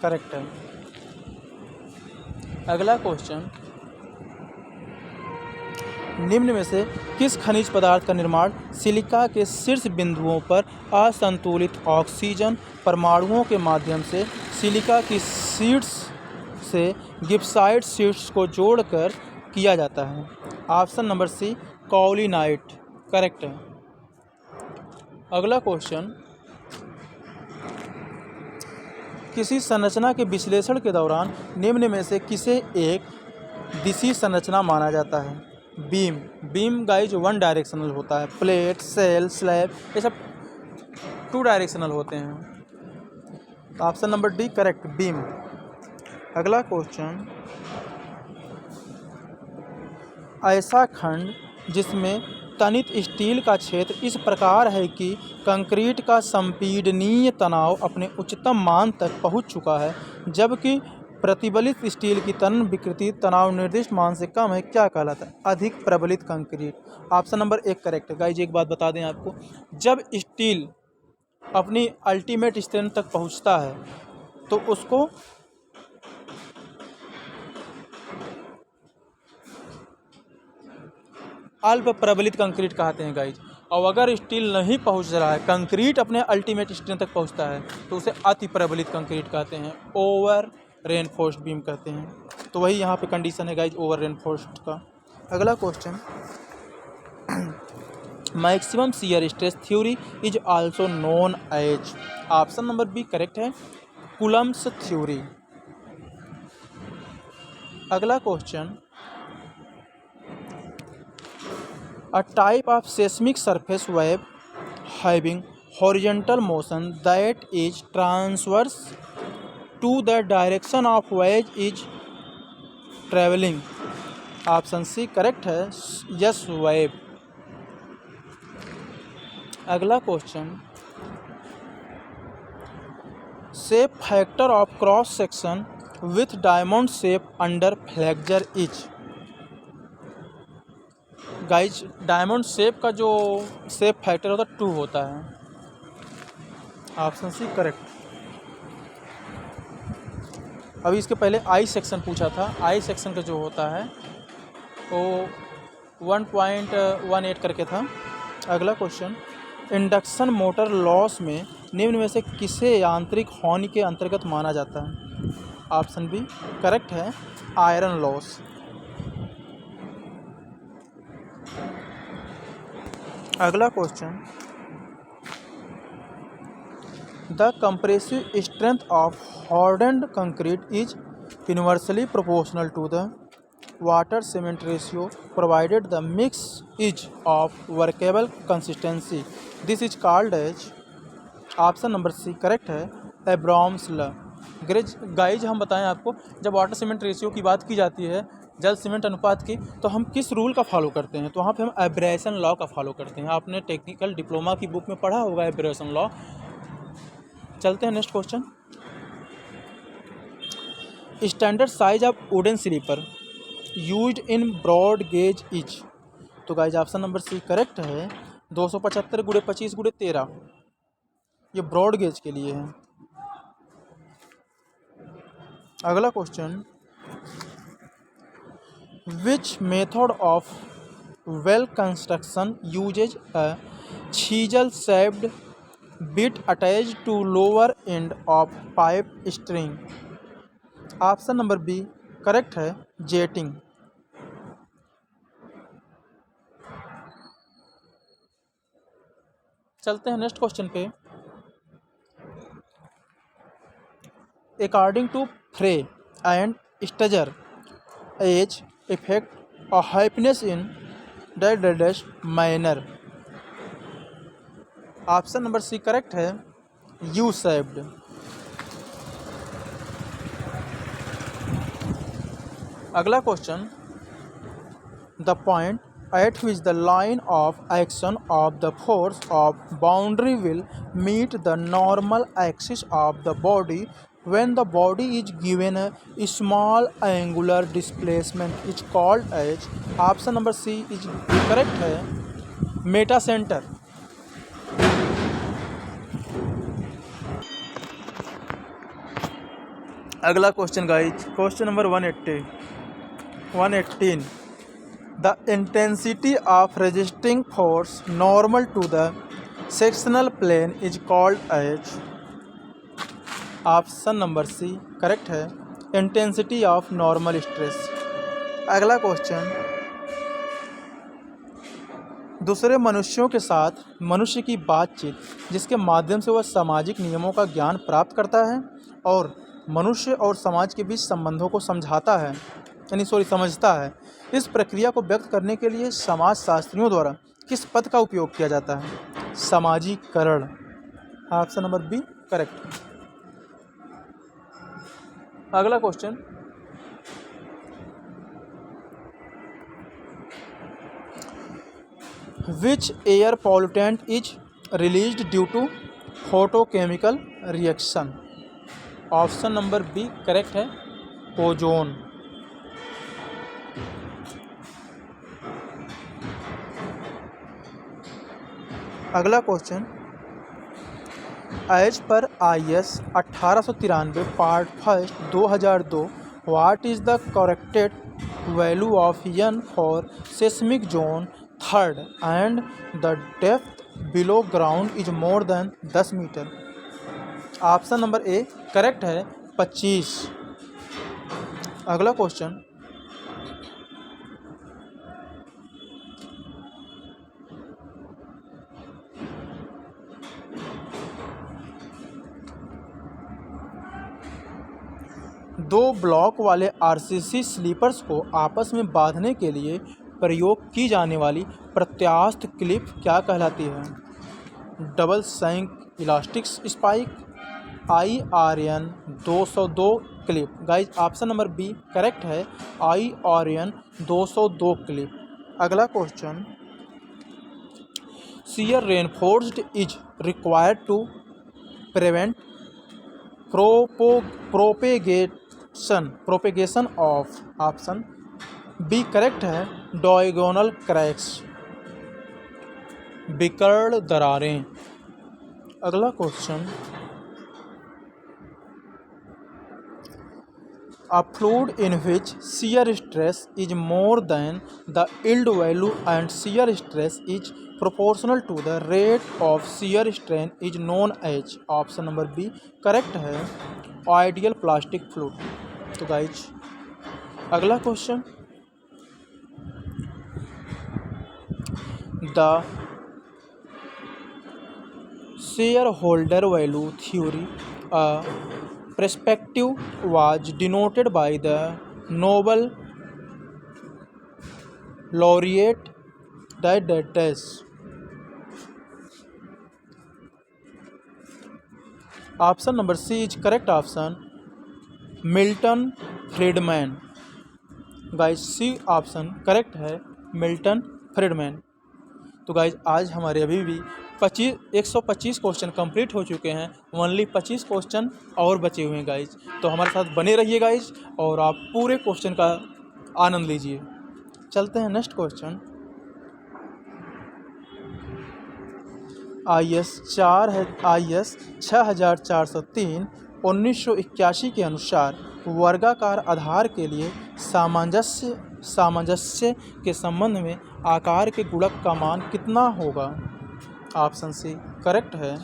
correct है। अगला question, निम्न में से किस खनिज पदार्थ का निर्माण सिलिका के शीर्ष बिंदुओं पर असंतुलित ऑक्सीजन परमाणुओं के माध्यम से सिलिका की शीट्स से गिब्साइट शीट्स को जोड़कर किया जाता है। ऑप्शन नंबर सी कॉलिनाइट करेक्ट है। अगला क्वेश्चन, किसी संरचना के विश्लेषण के दौरान निम्न में से किसे एक दिशी संरचना माना जाता है। बीम गाइज 1 डायरेक्शनल होता है, प्लेट सेल स्लैब ये सब 2 डायरेक्शनल होते हैं। Option number D correct beam. अगला क्वेश्चन, ऐसा खंड जिसमें तनित स्टील का क्षेत्र इस प्रकार है कि कंक्रीट का संपीडनीय तनाव अपने उच्चतम मान तक पहुंच चुका है, जबकि प्रतिबलित स्टील की तनन विकृति तनाव निर्दिष्ट मान से कम है, क्या कहलाता है। अधिक प्रबलित कंक्रीट। ऑप्शन नंबर 1 करेक्ट है। गाइज एक बात बता दें आपको, जब स्टील अपनी अल्टीमेट स्ट्रेंथ तक पहुंचता है तो उसको अल्प प्रबलित कंक्रीट कहते हैं गाइज। और अगर स्टील नहीं पहुंच रहा है, कंक्रीट अपने अल्टीमेट स्ट्रेंथ तक पहुंचता है तो उसे अति प्रबलित कंक्रीट कहते हैं, ओवर रेनफोर्स्ड बीम कहते हैं। तो वही यहाँ पे कंडीशन है गाइज ओवर रेनफोर्स्ड का। अगला question, maximum shear stress theory is also known as. Option number B correct है कूलम्ब्स थ्योरी। अगला question, a type of seismic surface wave having horizontal motion that is transverse to the direction of wave is traveling। Option C correct है S wave. अगला question, shape factor of cross section with diamond shape under flexure is. Guys diamond shape का जो shape factor होता है 2 होता है। Option C correct. अभी इसके पहले आई सेक्शन पूछा था, आई सेक्शन का जो होता है वो 1.18 करके था। अगला क्वेश्चन, इंडक्शन मोटर लॉस में निम्न में से किसे यांत्रिक हानि के अंतर्गत माना जाता है? ऑप्शन बी करेक्ट है, आयरन लॉस। अगला question, the compressive strength of hardened concrete is inversely proportional to the water cement ratio provided the mix is of workable consistency. This is called as, option number C correct है, Abrams law. Guys हम बताएं आपको, जब water cement ratio की बात की जाती है, जल सीमेंट अनुपात की, तो हम किस रूल का फॉलो करते हैं? तो वहाँ पे हम एब्रेशन लॉ का फॉलो करते हैं। आपने टेक्निकल डिप्लोमा की बुक में पढ़ा होगा एब्रेशन लॉ। चलते हैं next question, standard size of wooden sleeper used in broad gauge is. तो guys option number C correct है, 275 × 25 × 13। ये ब्रॉड गेज के लिए है। अगला question, which method of well construction uses a chisel shaped bit attached to lower end of pipe string. Option number B correct है, jetting. चलते हैं नेक्स्ट क्वेश्चन पे, according to Frey and Stutzer age affect और happiness in deadest manner. Option number C correct है, U shaped. अगला question, the point at which the line of action of the force of boundary will meet the normal axis of the body when the body is given a small angular displacement is called as, option number C is correct है, Meta centre. अगला question guys, question number 118, the intensity of resisting force normal to the sectional plane is called as, option number C correct है, intensity of normal stress. अगला question, दूसरे मनुष्यों के साथ मनुष्य की बातचीत जिसके माध्यम से वह सामाजिक नियमों का ज्ञान प्राप्त करता है और मनुष्य और समाज के बीच संबंधों को समझता है, इस प्रक्रिया को व्यक्त करने के लिए समाजशास्त्रियों द्वारा किस पद का उपयोग किया जाता है? सामाजिकरण। Option number B correct. अगला question, which air pollutant is released due to photochemical reaction. Option number B correct है, ओजोन। अगला क्वेश्चन, एज पर IS 1893 part 1 2002 what is the corrected value of n for seismic zone 3rd and the depth below ground is more than 10 metre. Option number A correct है, 25। अगला question, दो block वाले RCC slippers को आपस में बांधने के लिए प्रयोग की जाने वाली प्रत्यास्थ क्लिप क्या कहलाती है? Double shank elastic spike, IRN 202 clip. Guys option number B correct है, IRN 202 क्लिप। अगला question, shear reinforced is required to prevent propagation propagation of. Option B correct है, डायगोनल क्रैक्स, विकर्ण दरारें। अगला question, a fluid in which shear stress is more than the yield value and shear stress is proportional to the rate of shear strain is known as। Option number B correct है, ideal plastic fluid. तो guys अगला question, the share holder value theory perspective was denoted by the Nobel laureate dash। Option number C is correct option, Milton Friedman. Guys C option correct है, Milton Friedman. तो guys आज हमारे अभी भी 125 question complete हो चुके हैं, only 25 question और बचे हुए हैं गाइज। तो हमारे साथ बने रहिए गाइज और आप पूरे क्वेश्चन का आनंद लीजिए। चलते हैं नेक्स्ट क्वेश्चन। IS 6403 1981 के अनुसार वर्गाकार आधार के लिए सामंजस्य के संबंध में आकार के गुणक का मान कितना होगा। ऑप्शन सी करेक्ट है,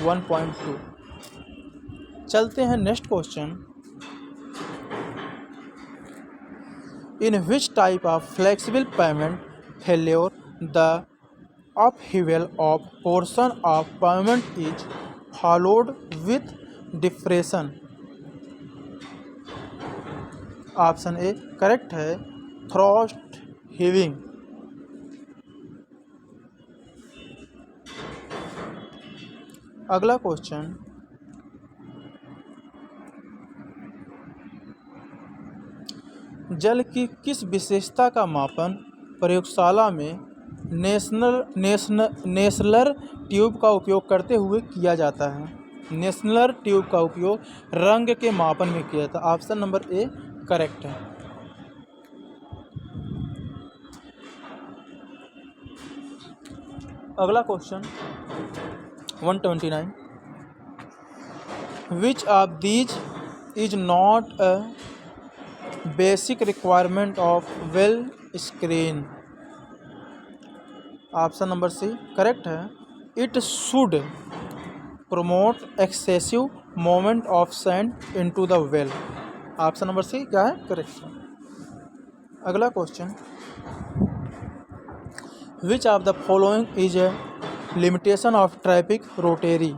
1.2। चलते हैं next question, in which type of flexible pavement failure the upheaval of portion of payment is followed with depression। Option A correct है, थ्रस्ट हीविंग। अगला क्वेश्चन, जल की किस विशेषता का मापन प्रयोगशाला में नेसलर ट्यूब का उपयोग करते हुए किया जाता है। नेसलर ट्यूब का उपयोग रंग के मापन में किया जाता है। ऑप्शन नंबर ए करेक्ट है। अगला question 129, which of these is not a basic requirement of well screen. Option number C correct है, it should promote excessive movement of sand into the well. Option number C क्या है, correct है। अगला question, which of the following is a limitation of traffic rotary.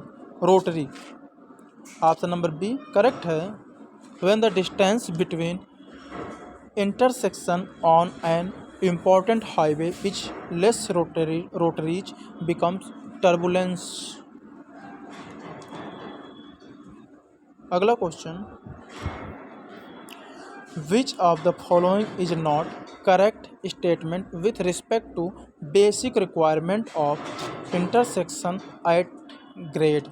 Option number B correct है, when the distance between intersection on an important highway which less rotaries becomes turbulence। अगला question, which of the following is not correct statement with respect to basic requirement of intersection at grade।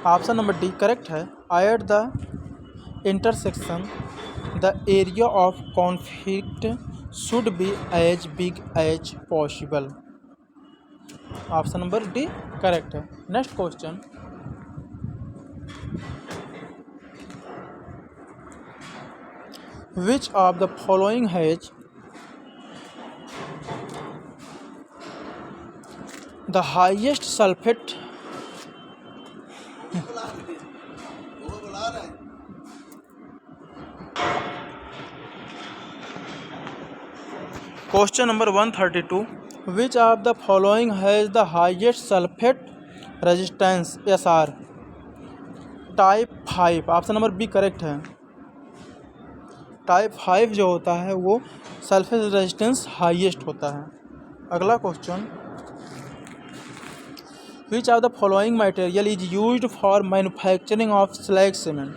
Option number D correct है, at the intersection the area of conflict should be as big as possible। Option number D correct है। Next question, which of the following has the highest sulphate question number 132, which of the following has the highest sulphate resistance SR। Type 5। Option number B correct है, type 5 जो होता है वो sulphate resistance highest होता है। अगला question, which of the following material is used for manufacturing of slag cement.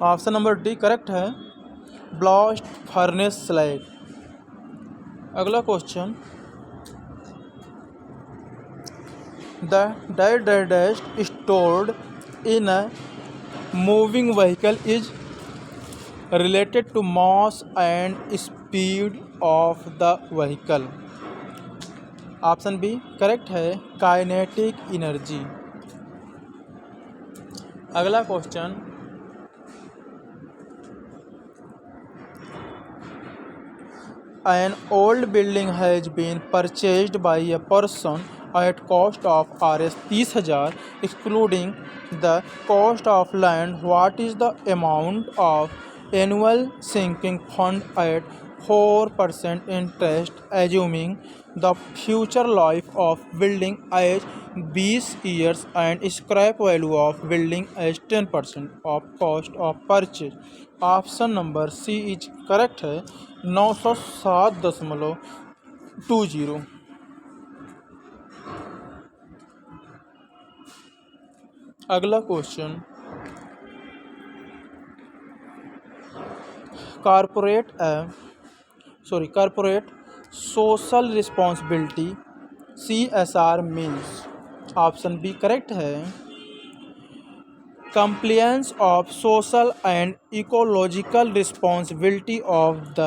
Option number D correct है, blast furnace slag. अगला question, The data stored in a moving vehicle is related to mass and speed of the vehicle. Option B correct है, kinetic energy. अगला question, an old building has been purchased by a person at cost of Rs 30,000 excluding the cost of land. What is the amount of annual sinking fund at 4% interest assuming the future life of building as 20 years and scrap value of building as 10% of cost of purchase? Option number C is correct है, 907.20। अगला question, corporate social responsibility CSR means. Option B correct है, compliance of social and ecological responsibility of the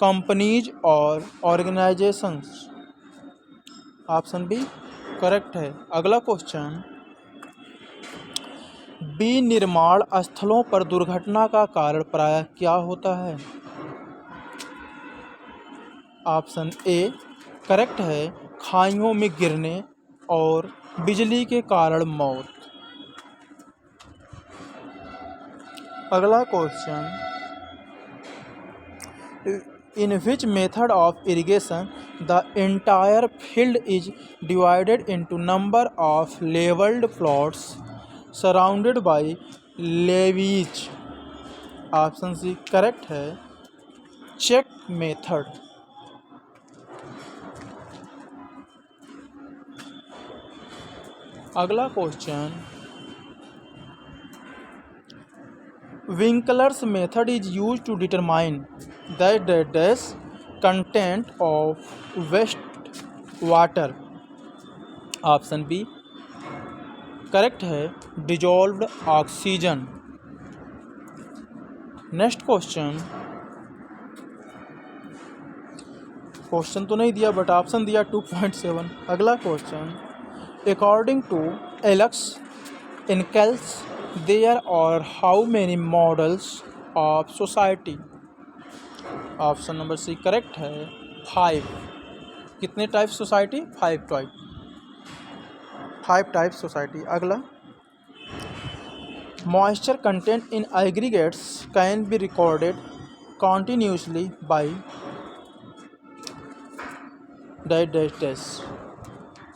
companies or organizations। Option B correct है। अगला question, निर्माण स्थलों पर दुर्घटना का कारण प्रायः क्या होता है? ऑप्शन ए करेक्ट है, खाइयों में गिरने और बिजली के कारण मौत। अगला question, in which method of irrigation the entire field is divided into number of levelled plots surrounded by levees. Option C correct है, चेक मेथड। अगला question, Winkler's method is used to determine the content of wastewater। Option B correct है, dissolved oxygen. Next question तो नहीं दिया but option दिया 2.7। अगला question, according to Alex Inkeles there are how many models of society? Option number C correct है, 5। कितने type society? 5 type society. अगला, moisture content in aggregates can be recorded continuously by test.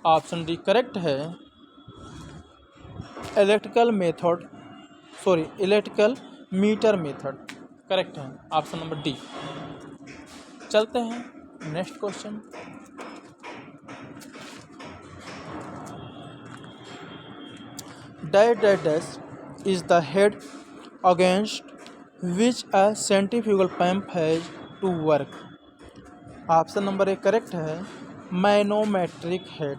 Option D correct है, electrical meter method correct है। Option number D. चलते हैं next question, dash is the head against which a centrifugal pump has to work. Option number A correct है, manometric head.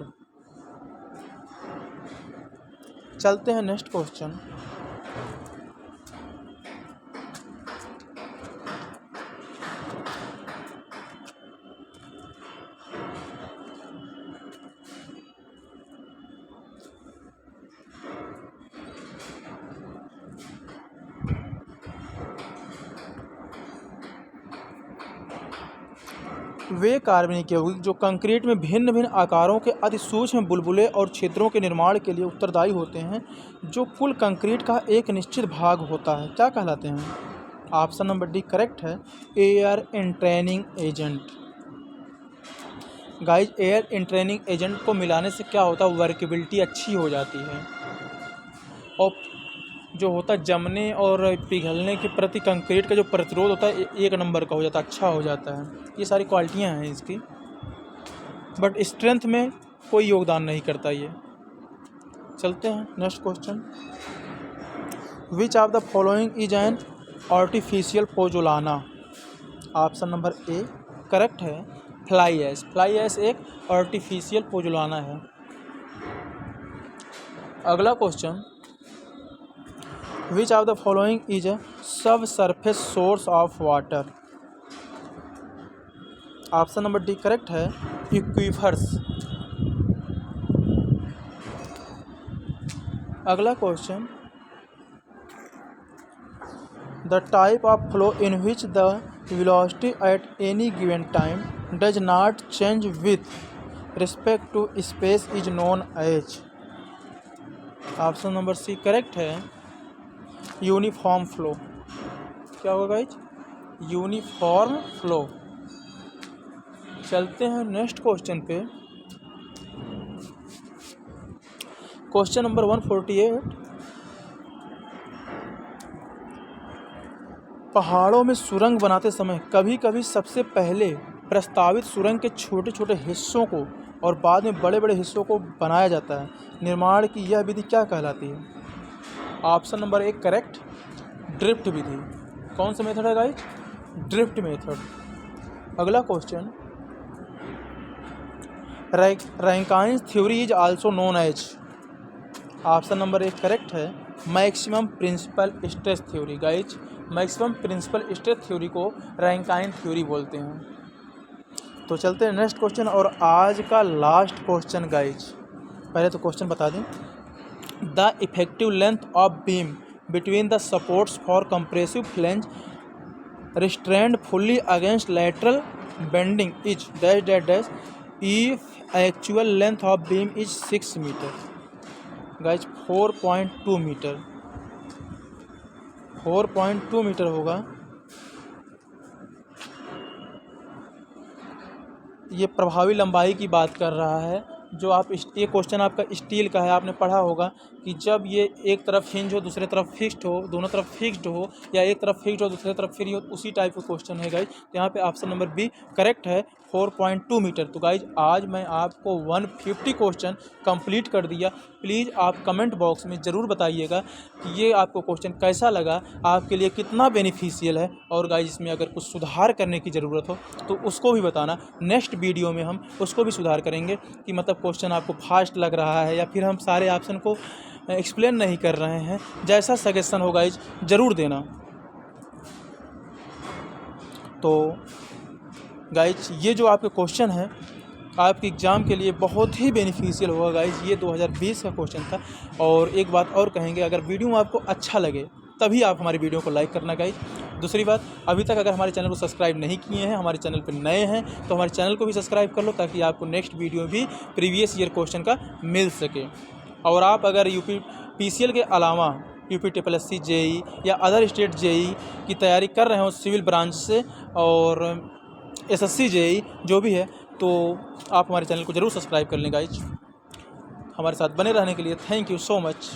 चलते हैं next question, वे कार्बनिक यौगिक जो कंक्रीट में भिन्न भिन्न आकारों के अति सूक्ष्म बुलबुले और छिद्रों के निर्माण के लिए उत्तरदायी होते हैं, जो कुल कंक्रीट का एक निश्चित भाग होता है, क्या कहलाते हैं? ऑप्शन नंबर डी करेक्ट है, air entraining agent. Guys, air entraining agent को मिलाने से क्या होता है, वर्केबिलिटी अच्छी हो जाती है और जो होता है जमने और पिघलने के प्रति कंक्रीट का जो प्रतिरोध होता है एक नंबर का हो जाता है, अच्छा हो जाता है। ये सारी क्वालिटियाँ हैं इसकी, बट स्ट्रेंथ में कोई योगदान नहीं करता ये। चलते हैं next question, which of the following is an artificial pozzolana. Option number A correct है, फ्लाई ऐश। फ्लाई ऐश एक आर्टिफिशियल पोजोलाना है। अगला question, which of the following is a subsurface source of water? Option number D correct है, aquifers. अगला question, the type of flow in which the velocity at any given time does not change with respect to space is known as? Option number C correct है, uniform flow. क्या होगा guys? Uniform flow. चलते हैं next question पे। Question number 148, पहाड़ों में सुरंग बनाते समय कभी कभी सबसे पहले प्रस्तावित सुरंग के छोटे छोटे हिस्सों को और बाद में बड़े बड़े हिस्सों को बनाया जाता है। निर्माण की यह विधि क्या कहलाती है? ऑप्शन नंबर एक करेक्ट, ड्रिफ्ट विधि। कौन सा मेथड है गाइस? Drift method. अगला question, Rankine's theory is also known as? Option number एक करेक्ट है, maximum principal stress theory. Guys, maximum principal stress theory को रैंकाइन थ्योरी बोलते हैं। तो चलते हैं नेक्स्ट क्वेश्चन और आज का लास्ट क्वेश्चन गाइज। पहले तो क्वेश्चन बता दें, the effective length of beam between the supports for compressive flange restrained fully against lateral bending is dash dash dash if actual length of beam is 6 meter. Guys 4.2 meter, 4.2 meter होगा। ये प्रभावी लंबाई की बात कर रहा है। जो आप ये क्वेश्चन आपका स्टील का है, आपने पढ़ा होगा कि जब ये एक तरफ हिंज हो दूसरे तरफ फिक्स्ड हो, दोनों तरफ फिक्स्ड हो, या एक तरफ फिक्स्ड हो दूसरे तरफ फ्री हो, उसी टाइप का क्वेश्चन है गाइज। तो यहाँ पे ऑप्शन नंबर बी करेक्ट है, 4.2 मीटर। तो गाइज आज मैं आपको 150 क्वेश्चन कंप्लीट कर दिया। प्लीज़ आप कमेंट बॉक्स में ज़रूर बताइएगा कि ये आपको क्वेश्चन कैसा लगा, आपके लिए कितना बेनिफिशियल है, और गाइज इसमें अगर कुछ सुधार करने की ज़रूरत हो तो उसको भी बताना। नेक्स्ट वीडियो में हम उसको भी सुधार करेंगे कि मतलब क्वेश्चन आपको फास्ट लग रहा है या फिर हम सारे ऑप्शन को एक्सप्लेन नहीं कर रहे हैं। जैसा सजेशन हो गाइज ज़रूर देना। तो गाइज ये जो आपके क्वेश्चन है आपके एग्ज़ाम के लिए बहुत ही बेनिफिशियल होगा गाइज। ये 2020 का क्वेश्चन था। और एक बात और कहेंगे, अगर वीडियो आपको अच्छा लगे तभी आप हमारी वीडियो को लाइक करना गाइज। दूसरी बात, अभी तक अगर हमारे चैनल को सब्सक्राइब नहीं किए हैं, हमारे चैनल पर नए हैं, तो हमारे चैनल को भी सब्सक्राइब कर लो ताकि आपको नेक्स्ट वीडियो भी प्रीवियस ईयर क्वेश्चन का मिल सके। और आप अगर यूपी पीसीएल के अलावा यूपी SSC जेई या अदर स्टेट जेई की तैयारी कर रहे हो सिविल ब्रांच से और SSC जेई जो भी है, तो आप हमारे चैनल को ज़रूर सब्सक्राइब कर लें गाइज। हमारे साथ बने रहने के लिए थैंक यू सो मच।